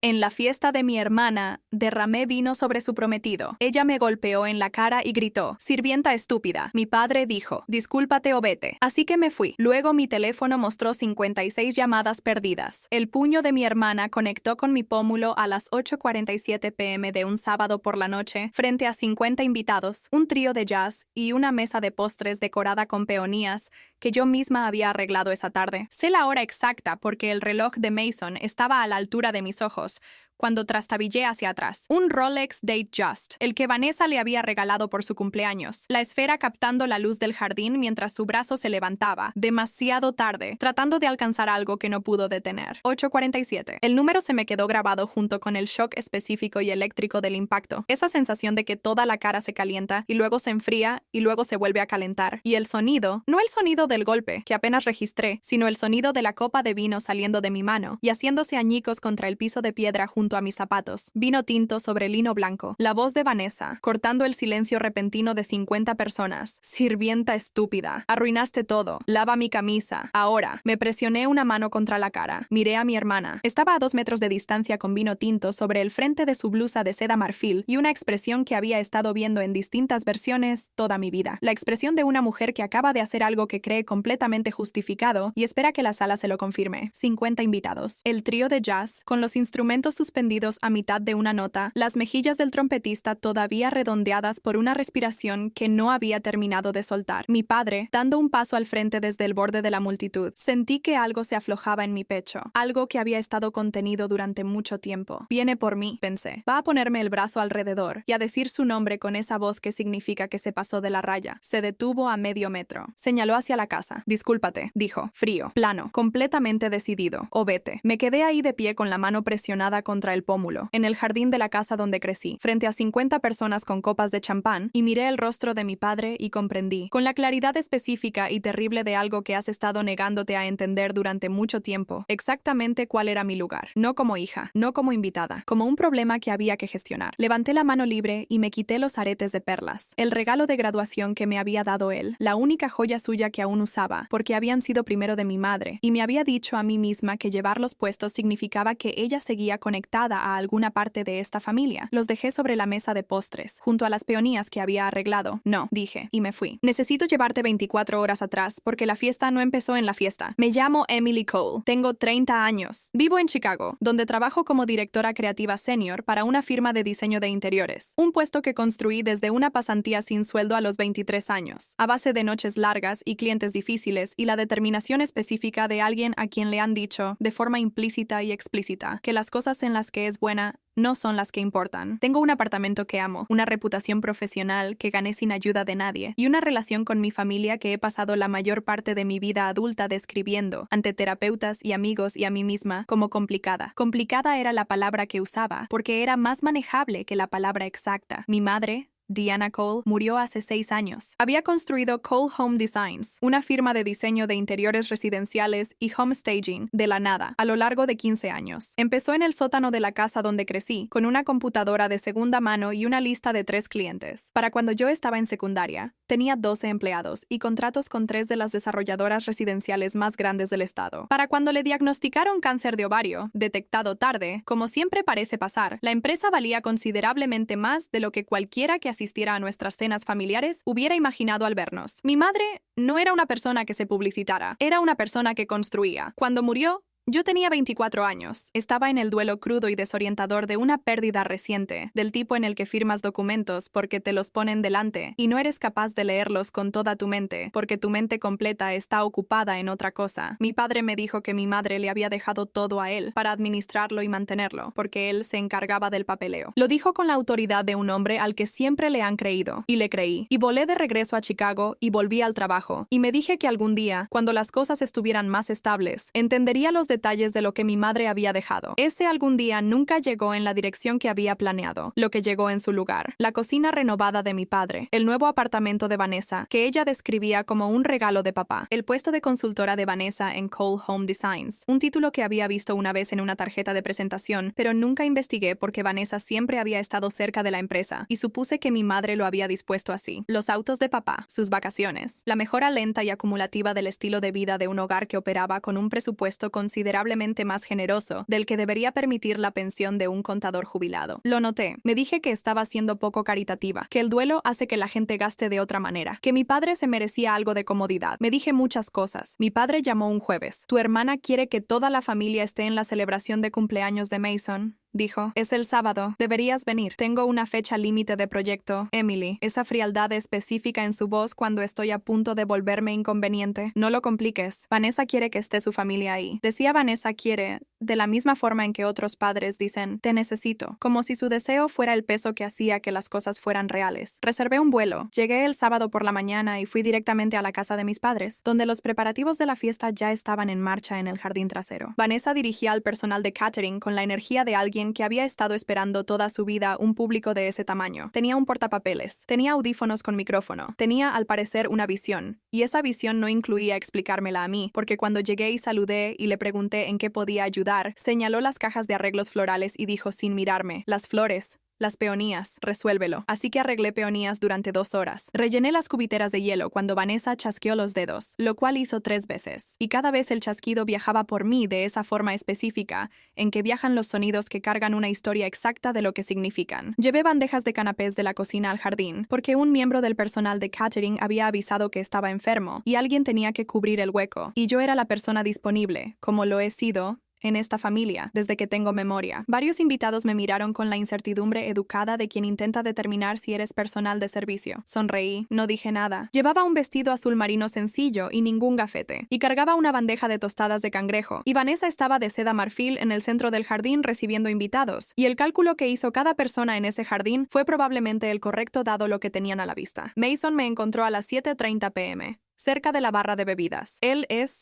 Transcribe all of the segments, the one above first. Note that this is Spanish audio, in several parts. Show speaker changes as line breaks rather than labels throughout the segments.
En la fiesta de mi hermana, derramé vino sobre su prometido. Ella me golpeó en la cara y gritó: «Sirvienta estúpida». Mi padre dijo: «Discúlpate o vete». Así que me fui. Luego mi teléfono mostró 56 llamadas perdidas. El puño de mi hermana conectó con mi pómulo a las 8:47 p.m. de un sábado por la noche, frente a 50 invitados, un trío de jazz y una mesa de postres decorada con peonías que yo misma había arreglado esa tarde. Sé la hora exacta porque el reloj de Mason estaba a la altura de mis ojos cuando trastabillé hacia atrás. Un Rolex Datejust, el que Vanessa le había regalado por su cumpleaños. La esfera captando la luz del jardín mientras su brazo se levantaba, demasiado tarde, tratando de alcanzar algo que no pudo detener. 8:47. El número se me quedó grabado junto con el shock específico y eléctrico del impacto. Esa sensación de que toda la cara se calienta y luego se enfría y luego se vuelve a calentar. Y el sonido, no el sonido del golpe, que apenas registré, sino el sonido de la copa de vino saliendo de mi mano y haciéndose añicos contra el piso de piedra junto a mis zapatos. Vino tinto sobre lino blanco. La voz de Vanessa, cortando el silencio repentino de 50 personas. «Sirvienta estúpida. Arruinaste todo. Lava mi camisa. Ahora». Me presioné una mano contra la cara. Miré a mi hermana. Estaba a 2 metros de distancia con vino tinto sobre el frente de su blusa de seda marfil y una expresión que había estado viendo en distintas versiones toda mi vida. La expresión de una mujer que acaba de hacer algo que cree completamente justificado y espera que la sala se lo confirme. 50 invitados. El trío de jazz, con los instrumentos suspendidos a mitad de una nota, las mejillas del trompetista todavía redondeadas por una respiración que no había terminado de soltar. Mi padre, dando un paso al frente desde el borde de la multitud. Sentí que algo se aflojaba en mi pecho, algo que había estado contenido durante mucho tiempo. Viene por mí, pensé. Va a ponerme el brazo alrededor y a decir su nombre con esa voz que significa que se pasó de la raya. Se detuvo a medio metro. Señaló hacia la casa. «Discúlpate», dijo, frío, plano, completamente decidido. «O vete». Me quedé ahí de pie con la mano presionada contra el pómulo, en el jardín de la casa donde crecí, frente a 50 personas con copas de champán, y miré el rostro de mi padre y comprendí, con la claridad específica y terrible de algo que has estado negándote a entender durante mucho tiempo, exactamente cuál era mi lugar. No como hija, no como invitada, como un problema que había que gestionar. Levanté la mano libre y me quité los aretes de perlas, el regalo de graduación que me había dado él, la única joya suya que aún usaba, porque habían sido primero de mi madre, y me había dicho a mí misma que llevarlos puestos significaba que ella seguía conectada a alguna parte de esta familia. Los dejé sobre la mesa de postres, junto a las peonías que había arreglado. «No», dije, y me fui. «Necesito llevarte 24 horas atrás, porque la fiesta no empezó en la fiesta. Me llamo Emily Cole. Tengo 30 años. Vivo en Chicago, donde trabajo como directora creativa senior para una firma de diseño de interiores. Un puesto que construí desde una pasantía sin sueldo a los 23 años, a base de noches largas y clientes difíciles y la determinación específica de alguien a quien le han dicho, de forma implícita y explícita, que las cosas en las que es buena no son las que importan. Tengo un apartamento que amo, una reputación profesional que gané sin ayuda de nadie, y una relación con mi familia que he pasado la mayor parte de mi vida adulta describiendo, ante terapeutas y amigos y a mí misma, como complicada. Complicada era la palabra que usaba, porque era más manejable que la palabra exacta. Mi madre, Diana Cole, murió hace 6 años. Había construido Cole Home Designs, una firma de diseño de interiores residenciales y home staging, de la nada, a lo largo de 15 años. Empezó en el sótano de la casa donde crecí, con una computadora de segunda mano y una lista de 3 clientes. Para cuando yo estaba en secundaria, tenía 12 empleados y contratos con 3 de las desarrolladoras residenciales más grandes del estado. Para cuando le diagnosticaron cáncer de ovario, detectado tarde, como siempre parece pasar, la empresa valía considerablemente más de lo que cualquiera que asistiera a nuestras cenas familiares hubiera imaginado al vernos. Mi madre no era una persona que se publicitara, era una persona que construía. Cuando murió, yo tenía 24 años. Estaba en el duelo crudo y desorientador de una pérdida reciente, del tipo en el que firmas documentos porque te los ponen delante y no eres capaz de leerlos con toda tu mente, porque tu mente completa está ocupada en otra cosa. Mi padre me dijo que mi madre le había dejado todo a él para administrarlo y mantenerlo, porque él se encargaba del papeleo. Lo dijo con la autoridad de un hombre al que siempre le han creído, y le creí. Y volé de regreso a Chicago y volví al trabajo, y me dije que algún día, cuando las cosas estuvieran más estables, entendería los detalles de lo que mi madre había dejado. Ese algún día nunca llegó en la dirección que había planeado. Lo que llegó en su lugar: la cocina renovada de mi padre, el nuevo apartamento de Vanessa, que ella describía como un regalo de papá, el puesto de consultora de Vanessa en Cole Home Designs, un título que había visto una vez en una tarjeta de presentación, pero nunca investigué porque Vanessa siempre había estado cerca de la empresa, y supuse que mi madre lo había dispuesto así. Los autos de papá, sus vacaciones, la mejora lenta y acumulativa del estilo de vida de un hogar que operaba con un presupuesto considerable considerablemente más generoso del que debería permitir la pensión de un contador jubilado. Lo noté. Me dije que estaba siendo poco caritativa, que el duelo hace que la gente gaste de otra manera, que mi padre se merecía algo de comodidad. Me dije muchas cosas. Mi padre llamó un jueves. Tu hermana quiere que toda la familia esté en la celebración de cumpleaños de Mason. Dijo, es el sábado, deberías venir. Tengo una fecha límite de proyecto. Emily, esa frialdad específica en su voz cuando estoy a punto de volverme inconveniente. No lo compliques. Vanessa quiere que esté su familia ahí. Decía Vanessa quiere, de la misma forma en que otros padres dicen, te necesito, como si su deseo fuera el peso que hacía que las cosas fueran reales. Reservé un vuelo. Llegué el sábado por la mañana y fui directamente a la casa de mis padres, donde los preparativos de la fiesta ya estaban en marcha en el jardín trasero. Vanessa dirigía al personal de catering con la energía de alguien que había estado esperando toda su vida un público de ese tamaño. Tenía un portapapeles, tenía audífonos con micrófono, tenía al parecer una visión, y esa visión no incluía explicármela a mí, porque cuando llegué y saludé y le pregunté en qué podía ayudar, señaló las cajas de arreglos florales y dijo sin mirarme, las flores. Las peonías, resuélvelo. Así que arreglé peonías durante 2 horas. Rellené las cubiteras de hielo cuando Vanessa chasqueó los dedos, lo cual hizo 3 veces. Y cada vez el chasquido viajaba por mí de esa forma específica, en que viajan los sonidos que cargan una historia exacta de lo que significan. Llevé bandejas de canapés de la cocina al jardín, porque un miembro del personal de catering había avisado que estaba enfermo, y alguien tenía que cubrir el hueco, y yo era la persona disponible, como lo he sido en esta familia, desde que tengo memoria. Varios invitados me miraron con la incertidumbre educada de quien intenta determinar si eres personal de servicio. Sonreí, no dije nada. Llevaba un vestido azul marino sencillo y ningún gafete, y cargaba una bandeja de tostadas de cangrejo, y Vanessa estaba de seda marfil en el centro del jardín recibiendo invitados, y el cálculo que hizo cada persona en ese jardín fue probablemente el correcto dado lo que tenían a la vista. Mason me encontró a las 7:30 p.m. cerca de la barra de bebidas.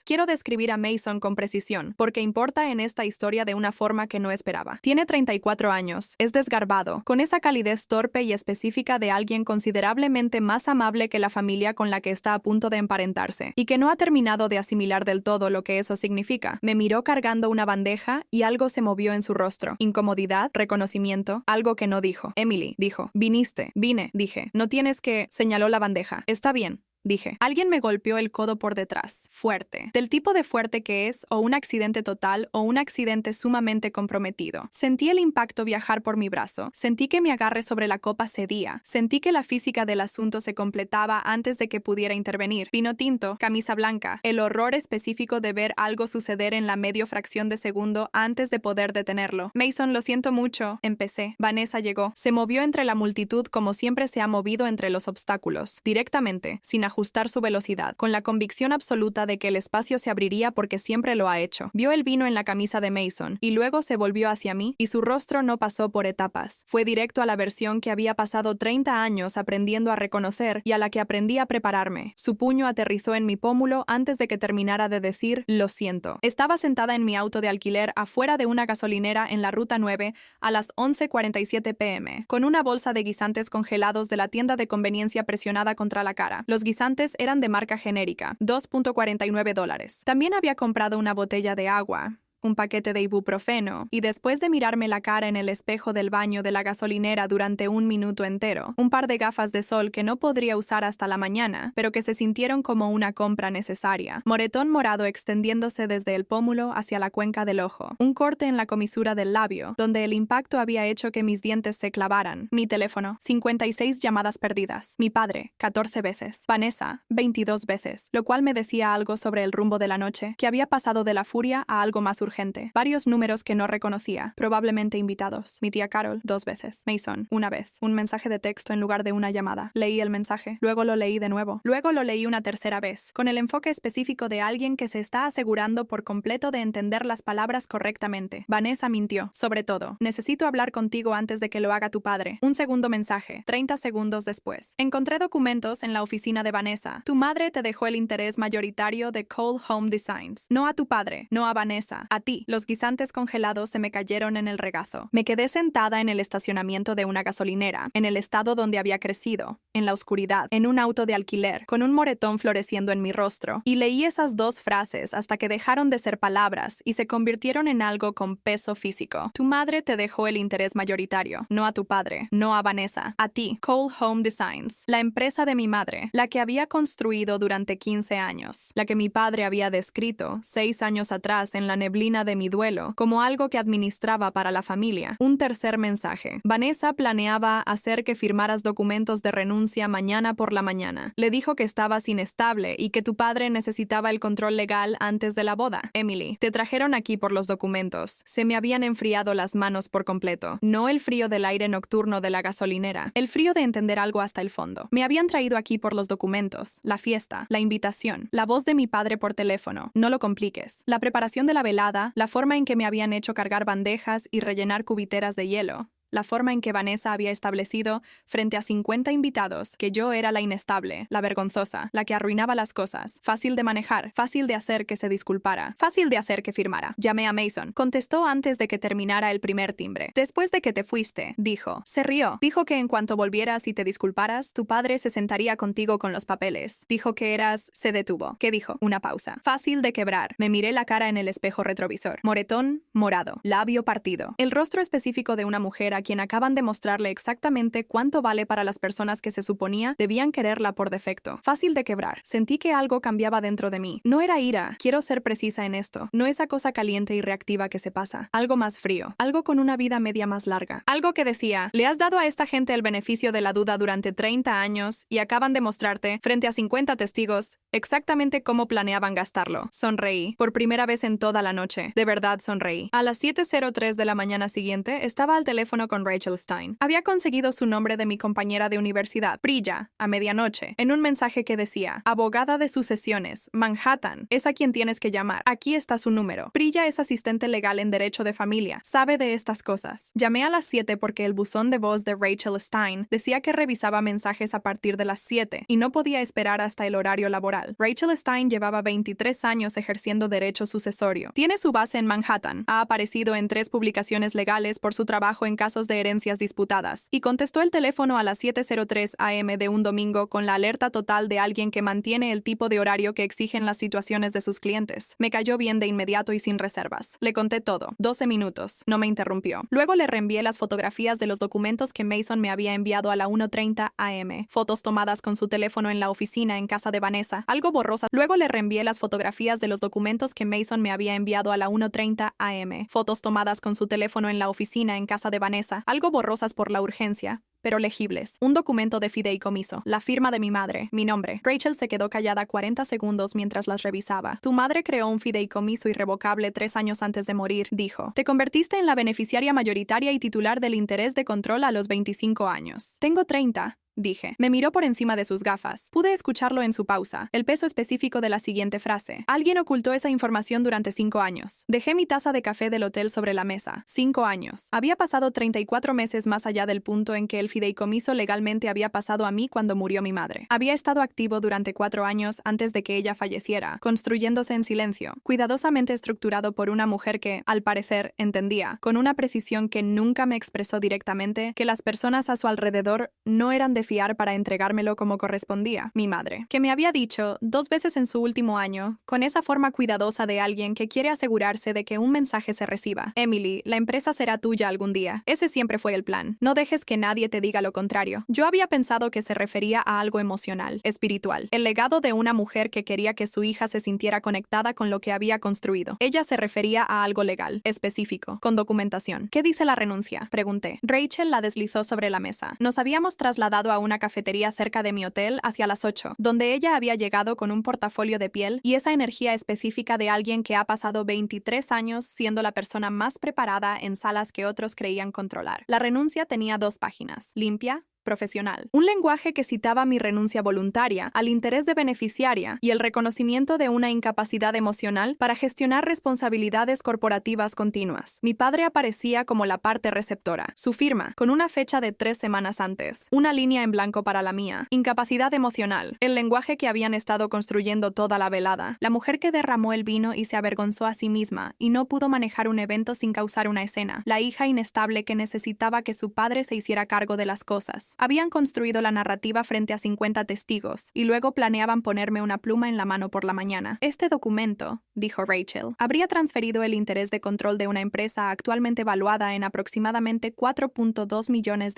Quiero describir a Mason con precisión, porque importa en esta historia de una forma que no esperaba. Tiene 34 años, es desgarbado, con esa calidez torpe y específica de alguien considerablemente más amable que la familia con la que está a punto de emparentarse, y que no ha terminado de asimilar del todo lo que eso significa. Me miró cargando una bandeja y algo se movió en su rostro. Incomodidad, reconocimiento, algo que no dijo. Emily, dijo. Viniste. Vine, dije. No tienes que, señaló la bandeja. Está bien. Dije. Alguien me golpeó el codo por detrás. Fuerte. Del tipo de fuerte que es o un accidente total o un accidente sumamente comprometido. Sentí el impacto viajar por mi brazo. Sentí que mi agarre sobre la copa cedía. Sentí que la física del asunto se completaba antes de que pudiera intervenir. Vino tinto, camisa blanca. El horror específico de ver algo suceder en la medio fracción de segundo antes de poder detenerlo. Mason, lo siento mucho. Empecé. Vanessa llegó. Se movió entre la multitud como siempre se ha movido entre los obstáculos. Directamente, sin ajustar su velocidad, con la convicción absoluta de que el espacio se abriría porque siempre lo ha hecho. Vio el vino en la camisa de Mason, y luego se volvió hacia mí, y su rostro no pasó por etapas. Fue directo a la versión que había pasado 30 años aprendiendo a reconocer y a la que aprendí a prepararme. Su puño aterrizó en mi pómulo antes de que terminara de decir, lo siento. Estaba sentada en mi auto de alquiler afuera de una gasolinera en la Ruta 9 a las 11:47 p.m., con una bolsa de guisantes congelados de la tienda de conveniencia presionada contra la cara. Los guisantes eran de marca genérica, $2.49. También había comprado una botella de agua, un paquete de ibuprofeno, y después de mirarme la cara en el espejo del baño de la gasolinera durante 1 minuto entero, un par de gafas de sol que no podría usar hasta la mañana, pero que se sintieron como una compra necesaria. Moretón morado extendiéndose desde el pómulo hacia la cuenca del ojo. Un corte en la comisura del labio, donde el impacto había hecho que mis dientes se clavaran. Mi teléfono, 56 llamadas perdidas. Mi padre, 14 veces. Vanessa, 22 veces, lo cual me decía algo sobre el rumbo de la noche, que había pasado de la furia a algo más urgente. Varios números que no reconocía, probablemente invitados. Mi tía Carol, 2 veces. Mason, 1 vez. Un mensaje de texto en lugar de una llamada. Leí el mensaje, luego lo leí de nuevo. Luego lo leí una tercera vez, con el enfoque específico de alguien que se está asegurando por completo de entender las palabras correctamente. Vanessa mintió. Sobre todo, necesito hablar contigo antes de que lo haga tu padre. Un segundo mensaje, 30 segundos después. Encontré documentos en la oficina de Vanessa. Tu madre te dejó el interés mayoritario de Cole Home Designs. No a tu padre, no a Vanessa. A ti. Los guisantes congelados se me cayeron en el regazo. Me quedé sentada en el estacionamiento de una gasolinera, en el estado donde había crecido, en la oscuridad, en un auto de alquiler, con un moretón floreciendo en mi rostro, y leí esas 2 frases hasta que dejaron de ser palabras y se convirtieron en algo con peso físico. Tu madre te dejó el interés mayoritario, no a tu padre, no a Vanessa, a ti. Cole Home Designs, la empresa de mi madre, la que había construido durante 15 años, la que mi padre había descrito 6 años atrás en la neblina disciplina de mi duelo, como algo que administraba para la familia. Un tercer mensaje. Vanessa planeaba hacer que firmaras documentos de renuncia mañana por la mañana. Le dijo que estabas inestable y que tu padre necesitaba el control legal antes de la boda. Emily, te trajeron aquí por los documentos. Se me habían enfriado las manos por completo. No el frío del aire nocturno de la gasolinera. El frío de entender algo hasta el fondo. Me habían traído aquí por los documentos, la fiesta, la invitación, la voz de mi padre por teléfono. No lo compliques. La preparación de la velada, la forma en que me habían hecho cargar bandejas y rellenar cubiteras de hielo. La forma en que Vanessa había establecido, frente a 50 invitados, que yo era la inestable, la vergonzosa, la que arruinaba las cosas, fácil de manejar, fácil de hacer que se disculpara, fácil de hacer que firmara. Llamé a Mason. Contestó antes de que terminara el primer timbre. Después de que te fuiste, dijo. Se rió. Dijo que en cuanto volvieras y te disculparas, tu padre se sentaría contigo con los papeles. Dijo que eras... Se detuvo. ¿Qué dijo? Una pausa. Fácil de quebrar. Me miré la cara en el espejo retrovisor. Moretón, morado, labio partido. El rostro específico de una mujer a quien acaban de mostrarle exactamente cuánto vale para las personas que se suponía debían quererla por defecto. Fácil de quebrar. Sentí que algo cambiaba dentro de mí. No era ira, quiero ser precisa en esto. No esa cosa caliente y reactiva que se pasa. Algo más frío. Algo con una vida media más larga. Algo que decía, le has dado a esta gente el beneficio de la duda durante 30 años y acaban de mostrarte, frente a 50 testigos, exactamente cómo planeaban gastarlo. Sonreí. Por primera vez en toda la noche. De verdad sonreí. A las 7:03 de la mañana siguiente, estaba al teléfono con Rachel Stein. Había conseguido su nombre de mi compañera de universidad, Priya, a medianoche, en un mensaje que decía, abogada de sucesiones, Manhattan, es a quien tienes que llamar. Aquí está su número. Priya es asistente legal en derecho de familia. Sabe de estas cosas. Llamé a las 7 porque el buzón de voz de Rachel Stein decía que revisaba mensajes a partir de las 7 y no podía esperar hasta el horario laboral. Rachel Stein llevaba 23 años ejerciendo derecho sucesorio. Tiene su base en Manhattan. Ha aparecido en 3 publicaciones legales por su trabajo en casos de herencias disputadas, y contestó el teléfono a las 7:03 am de un domingo con la alerta total de alguien que mantiene el tipo de horario que exigen las situaciones de sus clientes. Me cayó bien de inmediato y sin reservas. Le conté todo. 12 minutos. No me interrumpió. Luego le reenvié las fotografías de los documentos que Mason me había enviado a la 1:30 am. Fotos tomadas con su teléfono en la oficina en casa de Vanessa. Algo borrosa. Luego le reenvié las fotografías de los documentos que Mason me había enviado a la 1:30 am. Fotos tomadas con su teléfono en la oficina en casa de Vanessa. Algo borrosas por la urgencia, pero legibles. Un documento de fideicomiso, la firma de mi madre, mi nombre. Rachel se quedó callada 40 segundos mientras las revisaba. Tu madre creó un fideicomiso irrevocable 3 años antes de morir, dijo. Te convertiste en la beneficiaria mayoritaria y titular del interés de control a los 25 años. Tengo 30. Dije. Me miró por encima de sus gafas. Pude escucharlo en su pausa. El peso específico de la siguiente frase. Alguien ocultó esa información durante 5 años. Dejé mi taza de café del hotel sobre la mesa. 5 años. Había pasado 34 meses más allá del punto en que el fideicomiso legalmente había pasado a mí cuando murió mi madre. Había estado activo durante 4 años antes de que ella falleciera, construyéndose en silencio, cuidadosamente estructurado por una mujer que, al parecer, entendía, con una precisión que nunca me expresó directamente, que las personas a su alrededor no eran de fiar para entregármelo como correspondía, mi madre, que me había dicho 2 veces en su último año, con esa forma cuidadosa de alguien que quiere asegurarse de que un mensaje se reciba. Emily, la empresa será tuya algún día. Ese siempre fue el plan. No dejes que nadie te diga lo contrario. Yo había pensado que se refería a algo emocional, espiritual, el legado de una mujer que quería que su hija se sintiera conectada con lo que había construido. Ella se refería a algo legal, específico, con documentación. ¿Qué dice la renuncia?, pregunté. Rachel la deslizó sobre la mesa. Nos habíamos trasladado a una cafetería cerca de mi hotel hacia las 8, donde ella había llegado con un portafolio de piel y esa energía específica de alguien que ha pasado 23 años siendo la persona más preparada en salas que otros creían controlar. La renuncia tenía 2 páginas, limpia, profesional. Un lenguaje que citaba mi renuncia voluntaria al interés de beneficiaria y el reconocimiento de una incapacidad emocional para gestionar responsabilidades corporativas continuas. Mi padre aparecía como la parte receptora. Su firma, con una fecha de 3 semanas antes. Una línea en blanco para la mía. Incapacidad emocional. El lenguaje que habían estado construyendo toda la velada. La mujer que derramó el vino y se avergonzó a sí misma y no pudo manejar un evento sin causar una escena. La hija inestable que necesitaba que su padre se hiciera cargo de las cosas. Habían construido la narrativa frente a 50 testigos y luego planeaban ponerme una pluma en la mano por la mañana. Este documento, dijo Rachel, habría transferido el interés de control de una empresa actualmente valuada en aproximadamente $4.2 millones.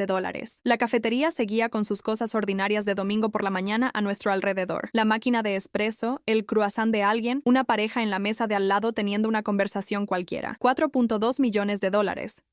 La cafetería seguía con sus cosas ordinarias de domingo por la mañana a nuestro alrededor. La máquina de espresso, el croissant de alguien, una pareja en la mesa de al lado teniendo una conversación cualquiera. $4.2 millones.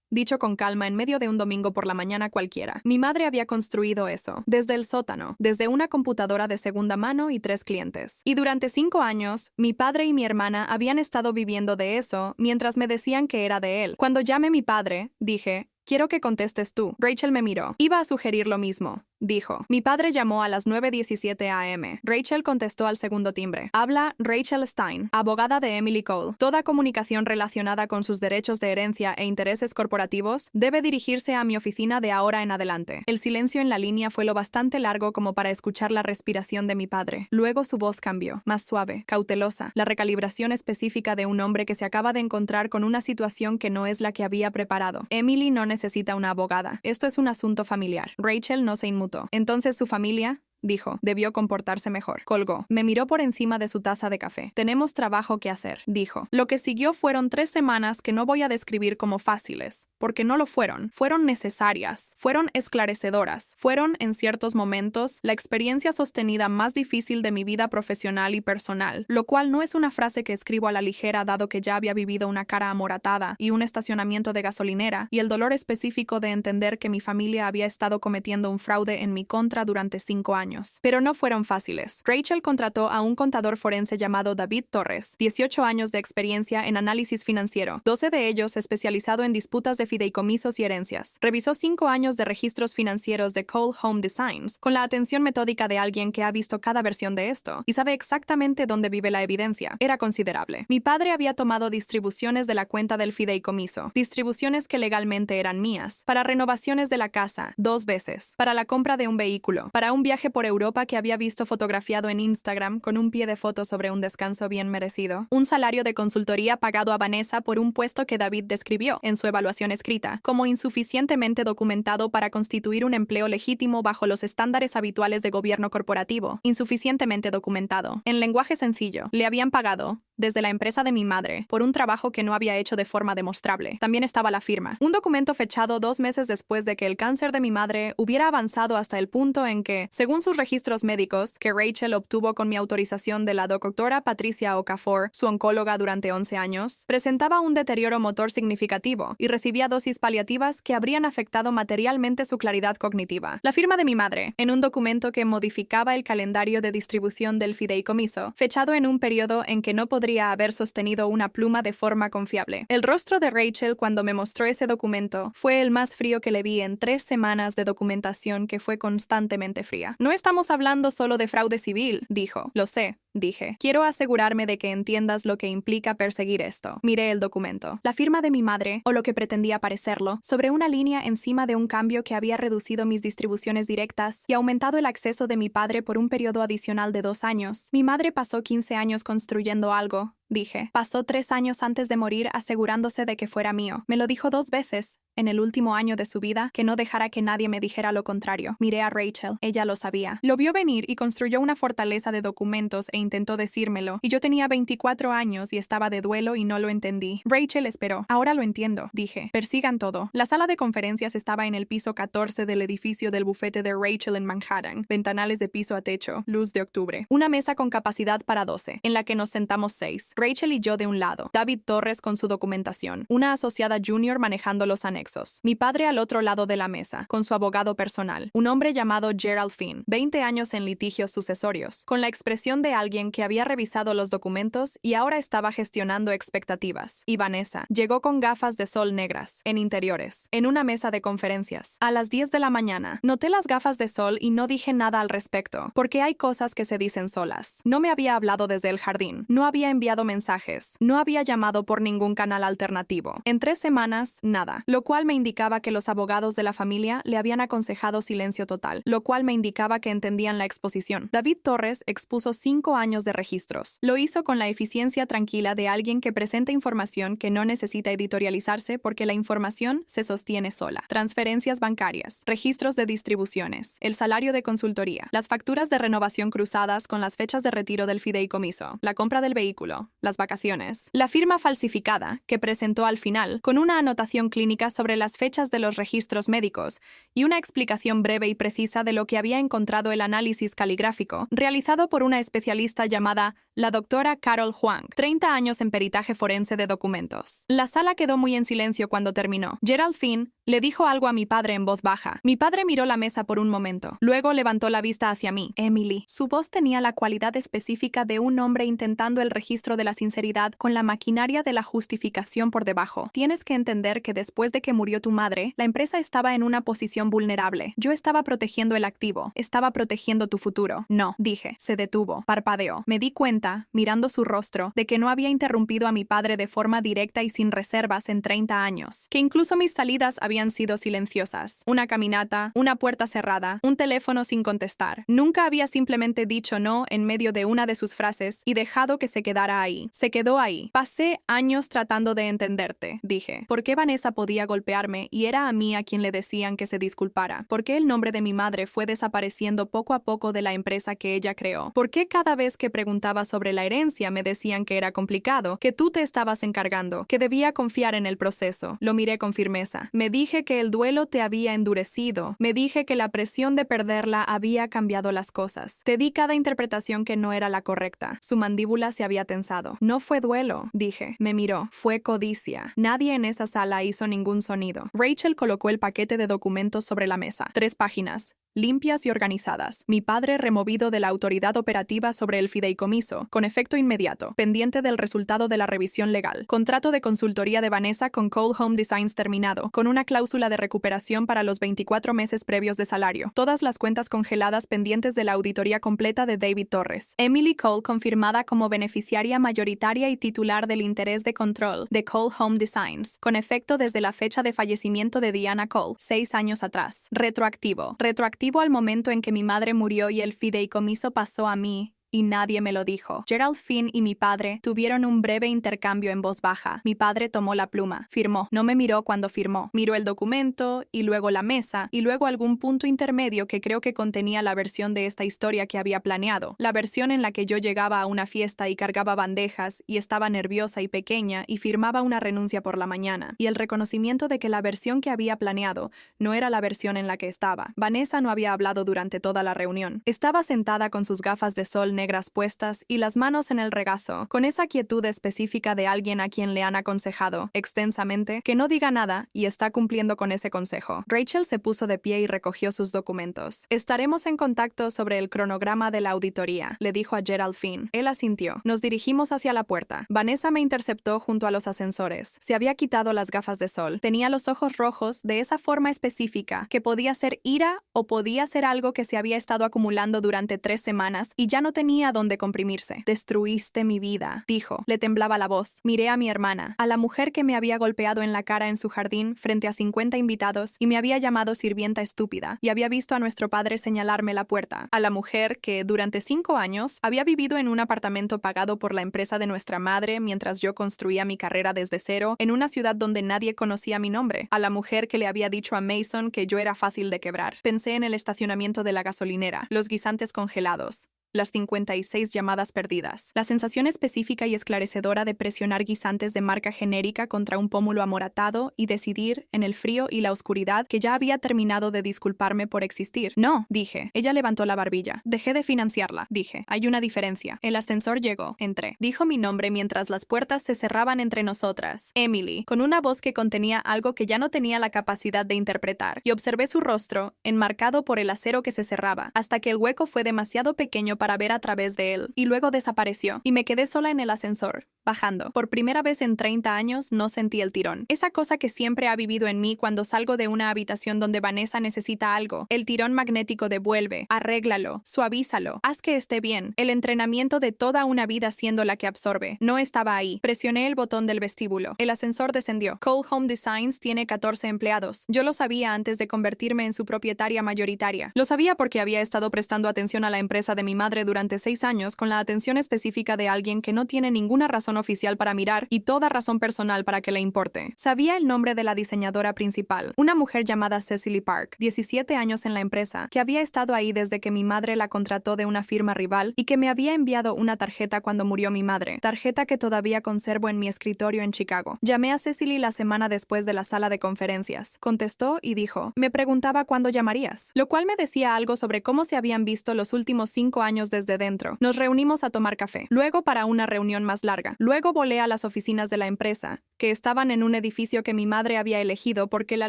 Dicho con calma en medio de un domingo por la mañana cualquiera. Mi madre había construido eso, desde el sótano, desde una computadora de segunda mano y 3 clientes. Y durante 5 años, mi padre y mi hermana habían estado viviendo de eso mientras me decían que era de él. Cuando llamé a mi padre, dije, quiero que contestes tú. Rachel me miró. Iba a sugerir lo mismo. Dijo. Mi padre llamó a las 9:17 a.m. Rachel contestó al segundo timbre. Habla Rachel Stein, abogada de Emily Cole. Toda comunicación relacionada con sus derechos de herencia e intereses corporativos debe dirigirse a mi oficina de ahora en adelante. El silencio en la línea fue lo bastante largo como para escuchar la respiración de mi padre. Luego su voz cambió, más suave, cautelosa, la recalibración específica de un hombre que se acaba de encontrar con una situación que no es la que había preparado. Emily no necesita una abogada. Esto es un asunto familiar. Rachel no se inmutó. Entonces su familia, dijo, debió comportarse mejor. Colgó. Me miró por encima de su taza de café. Tenemos trabajo que hacer, dijo. Lo que siguió fueron 3 semanas que no voy a describir como fáciles, porque no lo fueron. Fueron necesarias, fueron esclarecedoras, fueron, en ciertos momentos, la experiencia sostenida más difícil de mi vida profesional y personal, lo cual no es una frase que escribo a la ligera dado que ya había vivido una cara amoratada y un estacionamiento de gasolinera y el dolor específico de entender que mi familia había estado cometiendo un fraude en mi contra durante 5 años. Pero no fueron fáciles. Rachel contrató a un contador forense llamado David Torres, 18 años de experiencia en análisis financiero, 12 de ellos especializado en disputas de fideicomisos y herencias. Revisó 5 años de registros financieros de Cole Home Designs, con la atención metódica de alguien que ha visto cada versión de esto y sabe exactamente dónde vive la evidencia. Era considerable. Mi padre había tomado distribuciones de la cuenta del fideicomiso, distribuciones que legalmente eran mías, para renovaciones de la casa, 2 veces, para la compra de un vehículo, para un viaje por Europa que había visto fotografiado en Instagram con un pie de foto sobre un descanso bien merecido, un salario de consultoría pagado a Vanessa por un puesto que David describió en su evaluación escrita como insuficientemente documentado para constituir un empleo legítimo bajo los estándares habituales de gobierno corporativo, insuficientemente documentado. En lenguaje sencillo, le habían pagado, desde la empresa de mi madre, por un trabajo que no había hecho de forma demostrable. También estaba la firma. Un documento fechado 2 meses después de que el cáncer de mi madre hubiera avanzado hasta el punto en que, según sus registros médicos, que Rachel obtuvo con mi autorización de la doctora Patricia Okafor, su oncóloga durante 11 años, presentaba un deterioro motor significativo y recibía dosis paliativas que habrían afectado materialmente su claridad cognitiva. La firma de mi madre, en un documento que modificaba el calendario de distribución del fideicomiso, fechado en un periodo en que no podría haber sostenido una pluma de forma confiable. El rostro de Rachel cuando me mostró ese documento fue el más frío que le vi en 3 semanas de documentación que fue constantemente fría. No estamos hablando solo de fraude civil, dijo. Lo sé, dije. Quiero asegurarme de que entiendas lo que implica perseguir esto. Miré el documento. La firma de mi madre, o lo que pretendía parecerlo, sobre una línea encima de un cambio que había reducido mis distribuciones directas y aumentado el acceso de mi padre por un periodo adicional de 2 años. Mi madre pasó 15 años construyendo algo, dije. Pasó 3 años antes de morir asegurándose de que fuera mío. Me lo dijo 2 veces. En el último año de su vida, que no dejara que nadie me dijera lo contrario. Miré a Rachel. Ella lo sabía. Lo vio venir y construyó una fortaleza de documentos e intentó decírmelo. Y yo tenía 24 años y estaba de duelo y no lo entendí. Rachel esperó. Ahora lo entiendo, dije. Persigan todo. La sala de conferencias estaba en el piso 14 del edificio del bufete de Rachel en Manhattan. Ventanales de piso a techo. Luz de octubre. Una mesa con capacidad para 12, en la que nos sentamos 6. Rachel y yo de un lado. David Torres con su documentación. Una asociada junior manejando los anexos. Mi padre al otro lado de la mesa, con su abogado personal, un hombre llamado Gerald Finn, 20 años en litigios sucesorios, con la expresión de alguien que había revisado los documentos y ahora estaba gestionando expectativas. Y Vanessa llegó con gafas de sol negras, en interiores, en una mesa de conferencias. A las 10 de la mañana, noté las gafas de sol y no dije nada al respecto, porque hay cosas que se dicen solas. No me había hablado desde el jardín, no había enviado mensajes, no había llamado por ningún canal alternativo. En 3 semanas, nada, lo cual cual me indicaba que los abogados de la familia le habían aconsejado silencio total, lo cual me indicaba que entendían la exposición. David Torres expuso 5 años de registros. Lo hizo con la eficiencia tranquila de alguien que presenta información que no necesita editorializarse porque la información se sostiene sola. Transferencias bancarias, registros de distribuciones, el salario de consultoría, las facturas de renovación cruzadas con las fechas de retiro del fideicomiso, la compra del vehículo, las vacaciones. La firma falsificada, que presentó al final, con una anotación clínica sobre las fechas de los registros médicos y una explicación breve y precisa de lo que había encontrado el análisis caligráfico, realizado por una especialista llamada la doctora Carol Huang, 30 años en peritaje forense de documentos. La sala quedó muy en silencio cuando terminó. Gerald Finn le dijo algo a mi padre en voz baja. Mi padre miró la mesa por un momento. Luego levantó la vista hacia mí. Emily. Su voz tenía la cualidad específica de un hombre intentando el registro de la sinceridad con la maquinaria de la justificación por debajo. Tienes que entender que después de que murió tu madre, la empresa estaba en una posición vulnerable. Yo estaba protegiendo el activo. Estaba protegiendo tu futuro. No, dije. Se detuvo. Parpadeó. Me di cuenta, mirando su rostro, de que no había interrumpido a mi padre de forma directa y sin reservas en 30 años. Que incluso mis salidas habían sido silenciosas. Una caminata, una puerta cerrada, un teléfono sin contestar. Nunca había simplemente dicho no en medio de una de sus frases y dejado que se quedara ahí. Se quedó ahí. Pasé años tratando de entenderte, dije. ¿Por qué Vanessa podía golpearme y era a mí a quien le decían que se disculpara? ¿Por qué el nombre de mi madre fue desapareciendo poco a poco de la empresa que ella creó? ¿Por qué cada vez que preguntaba sobre la herencia me decían que era complicado, que tú te estabas encargando, que debía confiar en el proceso? Lo miré con firmeza. Me dije que el duelo te había endurecido. Me dije que la presión de perderla había cambiado las cosas. Te di cada interpretación que no era la correcta. Su mandíbula se había tensado. No fue duelo, dije. Me miró. Fue codicia. Nadie en esa sala hizo ningún sonido. Rachel colocó el paquete de documentos sobre la mesa. 3 páginas. Limpias y organizadas. Mi padre removido de la autoridad operativa sobre el fideicomiso, con efecto inmediato, pendiente del resultado de la revisión legal. Contrato de consultoría de Vanessa con Cole Home Designs terminado, con una cláusula de recuperación para los 24 meses previos de salario. Todas las cuentas congeladas pendientes de la auditoría completa de David Torres. Emily Cole confirmada como beneficiaria mayoritaria y titular del interés de control de Cole Home Designs, con efecto desde la fecha de fallecimiento de Diana Cole, 6 años atrás. Retroactivo al momento en que mi madre murió y el fideicomiso pasó a mí. Y nadie me lo dijo. Gerald Finn y mi padre tuvieron un breve intercambio en voz baja. Mi padre tomó la pluma. Firmó. No me miró cuando firmó. Miró el documento, y luego la mesa, y luego algún punto intermedio que creo que contenía la versión de esta historia que había planeado. La versión en la que yo llegaba a una fiesta y cargaba bandejas, y estaba nerviosa y pequeña, y firmaba una renuncia por la mañana. Y el reconocimiento de que la versión que había planeado no era la versión en la que estaba. Vanessa no había hablado durante toda la reunión. Estaba sentada con sus gafas de sol negras puestas y las manos en el regazo, con esa quietud específica de alguien a quien le han aconsejado, extensamente, que no diga nada y está cumpliendo con ese consejo. Rachel se puso de pie y recogió sus documentos. Estaremos en contacto sobre el cronograma de la auditoría, le dijo a Gerald Finn. Él asintió. Nos dirigimos hacia la puerta. Vanessa me interceptó junto a los ascensores. Se había quitado las gafas de sol. Tenía los ojos rojos de esa forma específica, que podía ser ira o podía ser algo que se había estado acumulando durante 3 semanas y ya no tenía dónde comprimirse. Destruiste mi vida, dijo. Le temblaba la voz. Miré a mi hermana, a la mujer que me había golpeado en la cara en su jardín frente a 50 invitados y me había llamado sirvienta estúpida, y había visto a nuestro padre señalarme la puerta. A la mujer que, durante 5 años, había vivido en un apartamento pagado por la empresa de nuestra madre mientras yo construía mi carrera desde cero en una ciudad donde nadie conocía mi nombre. A la mujer que le había dicho a Mason que yo era fácil de quebrar. Pensé en el estacionamiento de la gasolinera, los guisantes congelados, las 56 llamadas perdidas. La sensación específica y esclarecedora de presionar guisantes de marca genérica contra un pómulo amoratado y decidir, en el frío y la oscuridad, que ya había terminado de disculparme por existir. No, dije. Ella levantó la barbilla. Dejé de financiarla, dije. Hay una diferencia. El ascensor llegó. Entré. Dijo mi nombre mientras las puertas se cerraban entre nosotras. Emily, con una voz que contenía algo que ya no tenía la capacidad de interpretar, y observé su rostro, enmarcado por el acero que se cerraba, hasta que el hueco fue demasiado pequeño para ver a través de él, y luego desapareció, y me quedé sola en el ascensor. bajando. Por primera vez en 30 años no sentí el tirón. Esa cosa que siempre ha vivido en mí cuando salgo de una habitación donde Vanessa necesita algo. El tirón magnético de vuelve, arréglalo, suavízalo, haz que esté bien. El entrenamiento de toda una vida siendo la que absorbe. No estaba ahí. Presioné el botón del vestíbulo. El ascensor descendió. Cole Home Designs tiene 14 empleados. Yo lo sabía antes de convertirme en su propietaria mayoritaria. Lo sabía porque había estado prestando atención a la empresa de mi madre durante 6 años con la atención específica de alguien que no tiene ninguna razón oficial para mirar y toda razón personal para que le importe. Sabía el nombre de la diseñadora principal, una mujer llamada Cecily Park, 17 años en la empresa, que había estado ahí desde que mi madre la contrató de una firma rival y que me había enviado una tarjeta cuando murió mi madre, tarjeta que todavía conservo en mi escritorio en Chicago. Llamé a Cecily la semana después de la sala de conferencias. Contestó y dijo, me preguntaba cuándo llamarías, lo cual me decía algo sobre cómo se habían visto los últimos 5 años desde dentro. Nos reunimos a tomar café, luego para una reunión más larga. Luego volé a las oficinas de la empresa, que estaban en un edificio que mi madre había elegido porque la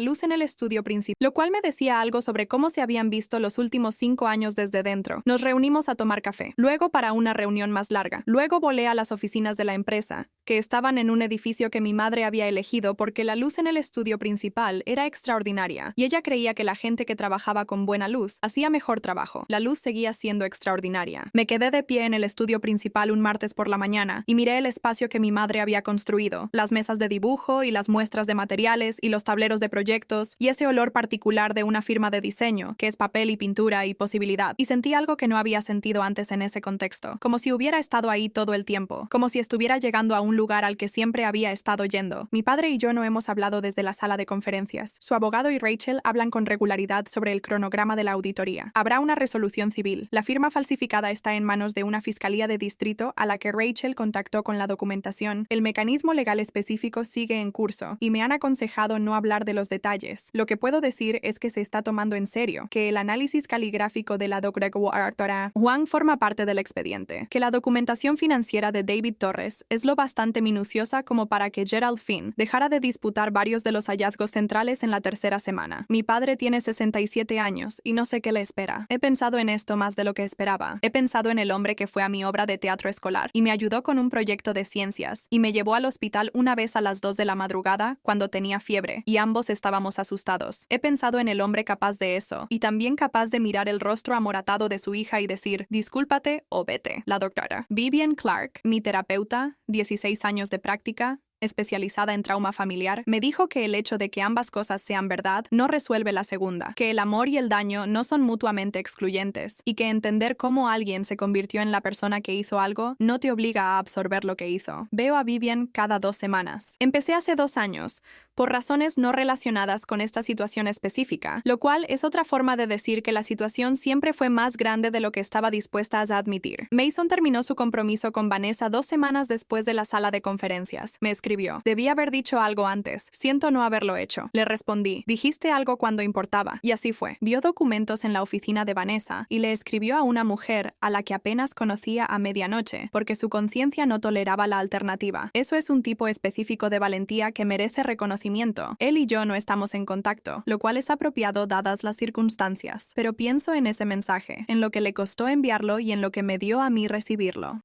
luz en el estudio principal, lo cual me decía algo sobre cómo se habían visto los últimos 5 años desde dentro. Nos reunimos a tomar café, luego para una reunión más larga. Luego volé a las oficinas de la empresa, que estaban en un edificio que mi madre había elegido porque la luz en el estudio principal era extraordinaria, y ella creía que la gente que trabajaba con buena luz hacía mejor trabajo. La luz seguía siendo extraordinaria. Me quedé de pie en el estudio principal un martes por la mañana y miré el espacio que mi madre había construido, las mesas de dibujo y las muestras de materiales y los tableros de proyectos y ese olor particular de una firma de diseño, que es papel y pintura y posibilidad, y sentí algo que no había sentido antes en ese contexto, como si hubiera estado ahí todo el tiempo, como si estuviera llegando a un lugar al que siempre había estado yendo. Mi padre y yo no hemos hablado desde la sala de conferencias. Su abogado y Rachel hablan con regularidad sobre el cronograma de la auditoría. Habrá una resolución civil. La firma falsificada está en manos de una fiscalía de distrito a la que Rachel contactó con la documentación. El mecanismo legal específico sigue en curso y me han aconsejado no hablar de los detalles. Lo que puedo decir es que se está tomando en serio, que el análisis caligráfico de la doctora Juan forma parte del expediente, que la documentación financiera de David Torres es lo bastante minuciosa como para que Gerald Finn dejara de disputar varios de los hallazgos centrales en la tercera semana. Mi padre tiene 67 años y no sé qué le espera. He pensado en esto más de lo que esperaba. He pensado en el hombre que fue a mi obra de teatro escolar y me ayudó con un proyecto de ciencias y me llevó al hospital una vez a las 2 de la madrugada cuando tenía fiebre y ambos estábamos asustados. He pensado en el hombre capaz de eso y también capaz de mirar el rostro amoratado de su hija y decir, discúlpate o vete. La doctora Vivian Clark, mi terapeuta, 16 años de práctica, especializada en trauma familiar, me dijo que el hecho de que ambas cosas sean verdad no resuelve la segunda, que el amor y el daño no son mutuamente excluyentes, y que entender cómo alguien se convirtió en la persona que hizo algo no te obliga a absorber lo que hizo. Veo a Vivian cada 2 semanas. Empecé hace 2 años, por razones no relacionadas con esta situación específica, lo cual es otra forma de decir que la situación siempre fue más grande de lo que estaba dispuesta a admitir. Mason terminó su compromiso con Vanessa 2 semanas después de la sala de conferencias. Me escribió, debí haber dicho algo antes, siento no haberlo hecho. Le respondí, dijiste algo cuando importaba, y así fue. Vio documentos en la oficina de Vanessa y le escribió a una mujer a la que apenas conocía a medianoche, porque su conciencia no toleraba la alternativa. Eso es un tipo específico de valentía que merece reconocimiento. Él y yo no estamos en contacto, lo cual es apropiado dadas las circunstancias. Pero pienso en ese mensaje, en lo que le costó enviarlo y en lo que me dio a mí recibirlo.